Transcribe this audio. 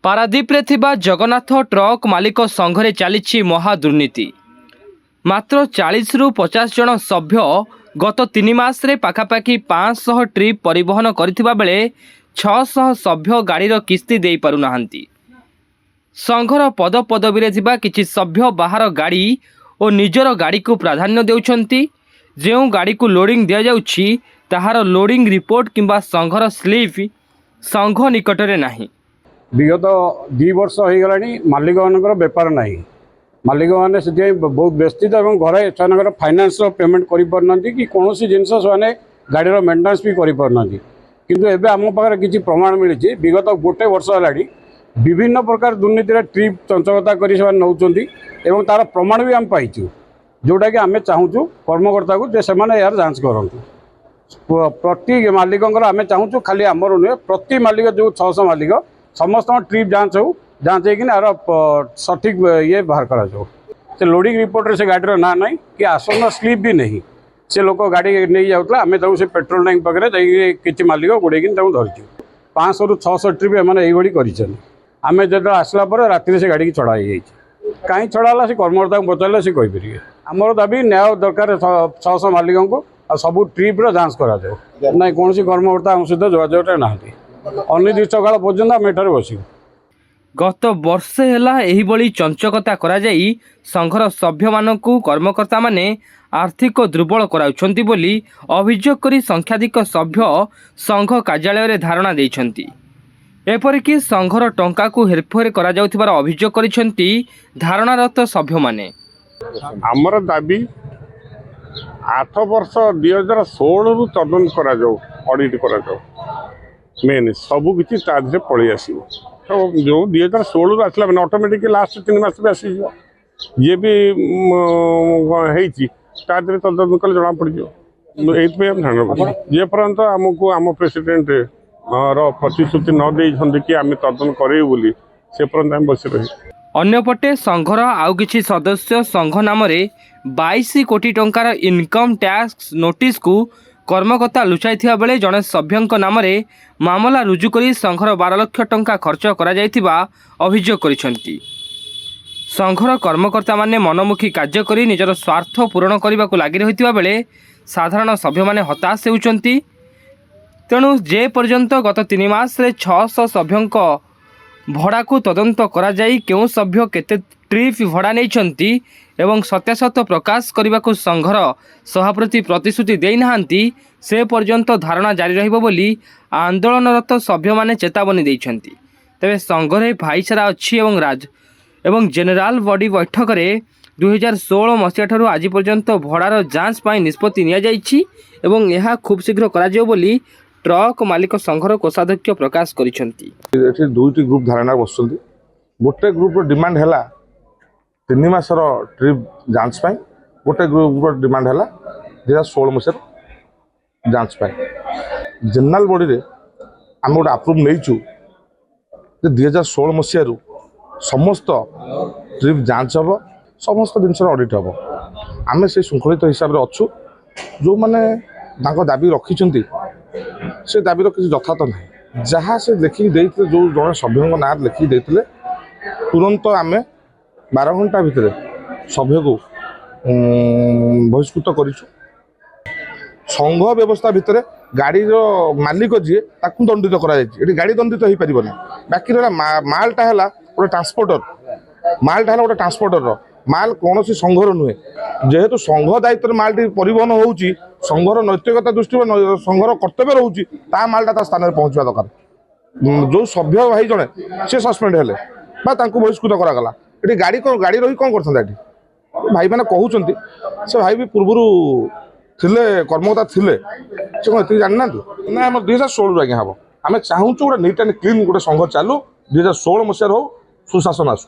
पारादीप्रे थिबा जगन्नाथ ट्रक मालिक संघरे चली महादुर्नीति। मात्र 40 रु 50 जन सभ्य गत 3 मासरे पाखापाखि 500 ट्रिप परिवहन करथिबा बेले 600 सभ्य गाड़ीर किस्ती देई पारु नाहंती। संघर पदपदवी थिबा किछि सभ्य बाहर गाड़ी और निजर गाड़ी को प्राधान्य देउछंती। जेउ गाड़ी को लोडिंग दिया जाउछि ताहार लोडिंग रिपोर्ट किंबा संघर स्लिप संघ निकटरे नाही। विगत 2 वर्ष हो गलानी मालिक मानकर बेपार ना। मालिक मैंने से बहुत व्यस्थित और घरे से फाइनान्स पेमेंट करना कि कौन जिनस से गाड़ी मेन्टेनान्स भी करना किंतु एबे आम पाखे किसी प्रमाण मिली। विगत गोटे वर्ष है विभिन्न प्रकार दुर्नीति ट्रिप चंचलता कर नौ तार प्रमाण भी आम पाइचु जोटा कि आम चाहूँ कर्मकर्ता को से यार जांच करूँ। प्रति मालिक आम चाहूँ खाली आमर नुहे प्रति मालिक जो 600 मालिक समस्त ट्रिप जांच हो जांच हो सठिक ये बाहर कर लोडिंग रिपोर्ट से गाड़ी ना ना कि आसन स्लीप भी नहीं से लोक गाड़ी नहीं जाऊला आम से पेट्रोल टैंक पाखे किसी मालिक गोड़े धरचु 500 रु 600 ट्रिप एम आम जो आसला राति से गाड़ी की छड़ा कहीं छड़ा से कर्मकर्ता को पचारे सी कहीपर आमर दाबी न्याय दरकार 600 मालिक को सबू ट्रिप्र जांच कर ना कौन कर्मकर्ता आम सहित जोगाजोग ना अनिर्दिष्ट काल पर्यंत आम एठार बस। गत वर्षे हेला एही बड़ी चंचकता करा जाई संघर सभ्य मानकु कर्मकर्ता माने आर्थिक दुर्बल कराउछंती बोली अभियोग करी संख्याधिक सभ्य संघ कार्यालय रे धारणा देइछंती। एपरिकी संघर टंका को हेरफेर करा जाउथिबार अभियोग करिछंती धारणारत सभ्य माने। हमर दाबी 8 वर्ष 2016 रु तदन करा जाऊ ऑडिट करा जाऊ मेन सबू किसी तादे पलि आस जो 2016 रु आसला मैंने ऑटोमेटिक लास्ट 3 मास भी आसी ये भी है तदन कले जना पड़ जाए ये पर्यंत आमको आम प्रेसिडेंट प्रतिश्रुति न दे कि आम तदन करें से पर्यंत आम बस रही। अन्यपटे संघर आउ किछि सदस्य संघ नाम 22 कोटी टंकार इनकम टैक्स नोटिस को कर्मकर्ता लुचाई बेले जड़े सभ्यंक नाम मामला रुजु करी संघर 12 लाख टंका खर्च करा जायथिबा अभियोग करिसेंती। संघर कर्मकर्ता माने मनमुखी कार्य करी निजर स्वार्थ पूरण करने को लगी रही बेले साधारण सभ्य माने हताश होउचंती। तेणु जे पर्यंत गत 3 मास रे 600 सभ्यंक भड़ा को तदंत करा जाई केउ सभ्य केते ट्रिप भड़ा नैछंती एवं सत्यासत्य प्रकाश करने को संघर सभापति प्रतिश्रुति दे नाहांती से पर्यंत धारणा जारी रहिबो बोली आंदोलनरत सभ्य माने चेतावनी दैछंती। तबे संघरे भाईचारा अच्छी एवं जेनेराल बॉडी बैठक में 2016 मसीहा ठारू आज पर्यंत भड़ार जांच पाई निष्पत्ति निया जाइछि एवं यह खूब शीघ्र करा जाय बोली ट्रक मालिक संघर कोषाध्यक्ष प्रकाश करिसेंती। दुईटी ग्रुप धारणा बसुंती गोटे ग्रुप डिमांड है 3 मासर ट्रिप जांच पाई गोटे ग्रुप डिमांड है 2016 मसीह जांच पाई जेनेराल बॉडी रे आम गोटे आप्रुव नहींचु 2016 मसीह समस्त ट्रिप जांच हम समस्त जिन ऑडिट हम आम से श्रृंखलित हिसाब से अच्छु जो मैंने दाबी रखी से दाबीर किसी यथार्थ ना जहाँ से लिखिक देते जो जड़े सभ्य ना लिखिक देते तुरंत आम 12 घंटा भितर सभ्य को बहिष्कृत कर संघ व्यवस्था भितर गाड़ीर मालिक जी दंडित कर गाड़ी दंडित हो पार ना बाकी रहा मालटा है गोटे ट्रांसपोर्टर मालटा है गोटे ट्रांसपोर्टर माल कौन संघर नुहे जेहेतु संघ दायित्व मालटी परिवहन होउची संघर नैतिकता दृष्टि संघर कर्तव्य रोचे मालटा ता स्थान में पहुँचा दरकार जो सभ्य भाई जड़े सी सस्पेंड हेले बहिष्कृत करागला ये गाड़ी रही कौन कर भाई मैंने कहते से भाई भी पूर्वर थिले कर्मकर्ता थिले से कौन ये जाना ना आम 2016 आज्ञा हम आम चाहूँ गोटे नीट एंड क्लीन गोटे संघ चालू 2016 मसीह हो सुशासन आसू।